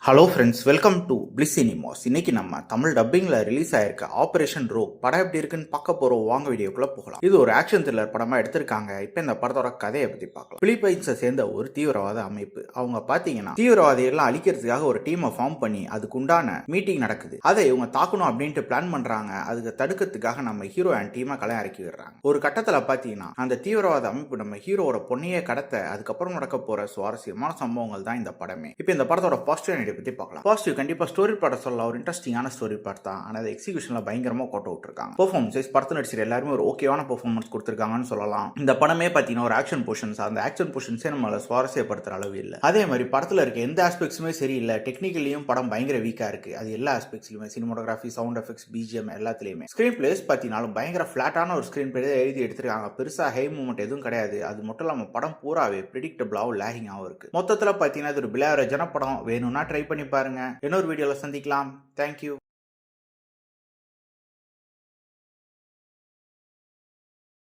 Hello friends, welcome to bliss cinemas. இன்னைக்கு நம்ம Tamil டப்பிங்கில் release ஆயிருக்க ஆபரேஷன் ரோக் படம் எப்படி இருக்குன்னு பார்க்க போகிறோம். வாங்க வீடியோக்குள்ளே போகலாம். இது ஒரு ஆக்ஷன் த்ரில்லர் படமாக எடுத்திருக்காங்க. இப்போ இந்த படத்தோட கதையை பற்றி பார்க்கலாம். பிலிப்பைன்ஸை சேர்ந்த ஒரு தீவிரவாத அமைப்பு. அவங்க பார்த்தீங்கன்னா தீவிரவாதிகள்லாம் அழிக்கிறதுக்காக ஒரு டீமை ஃபார்ம் பண்ணி அதுக்கு உண்டான மீட்டிங் நடக்குது. அதை இவங்க தாக்கணும் அப்படின்ட்டு பிளான் பண்ணுறாங்க. அதுக்கு தடுக்கிறதுக்காக நம்ம ஹீரோ அண்ட் டீமை களை இறக்கி விடுறாங்க. ஒரு கட்டத்தில் பார்த்தீங்கன்னா அந்த தீவிரவாத அமைப்பு நம்ம ஹீரோவோட பொண்ணையே கடத்த அதுக்கப்புறம் நடக்க போகிற சுவாரஸ்யமான சம்பவங்கள் தான் இந்த படமே. இப்போ இந்த படத்தோட பாசிட்டிவ் பத்தி பார்க்கலாம். பாசிட்டிவ் கண்டிப்பா ஸ்டோரி பார்ட் சொல்லலாம். ஒரு இன்ட்ரெஸ்டிங்கான ஸ்டோரி பார்ட் தான். ஆனா அது எக்ஸிகியூஷன்ல பயங்கரமா கோட்ட விட்டுருக்காங்க. பெர்ஃபார்மன்ஸ் படத்துல நடிச்ச எல்லாருமே ஒரு ஓகேவான பெர்ஃபார்மன்ஸ் கொடுத்திருக்காங்கன்னு சொல்லலாம். இந்த படமே பார்த்தீங்கன்னா ஒரு ஆக்ஷன் போர்ஷன்ஸ், அந்த ஆக்ஷன் போர்ஷன்ஸே நம்மள சுவாரஸ்யப்படுத்துற அளவு இல்லை. அதே மாதிரி படத்துல இருக்க எந்த ஆஸ்பெக்ட்ஸுமே சரியில்லை. டெக்னிக்கலியும் படம் பயங்கர வீக்கா இருக்கு. அது எல்லா ஆஸ்பெக்ட்ஸ்லயுமே சினிமோட்டோகிராஃபி, சவுண்ட் எஃபெக்ட்ஸ், பிஜிஎம் எல்லாத்துலயுமே. ஸ்கிரீன் பிளேஸ் பார்த்தீங்கன்னாலும் பயங்கர ஃபிளாட்டான ஒரு ஸ்கிரீன் பிளே எழுதி எடுத்திருக்காங்க. பெருசா ஹை மூவ்மெண்ட் எதுவும் கிடையாது. அது மட்டும் இல்லாம படம் பூராவே பிரெடிக்டபிளாவும் லேகிங்காகவும் இருக்கு. மொத்தத்தில் பார்த்தீங்கன்னா இது ஒரு பிலாவரேஜான படம். வேணும்னா ட்ரை பண்ணி பாருங்க. இன்னொரு வீடியோல சந்திக்கலாம். தேங்க்யூ.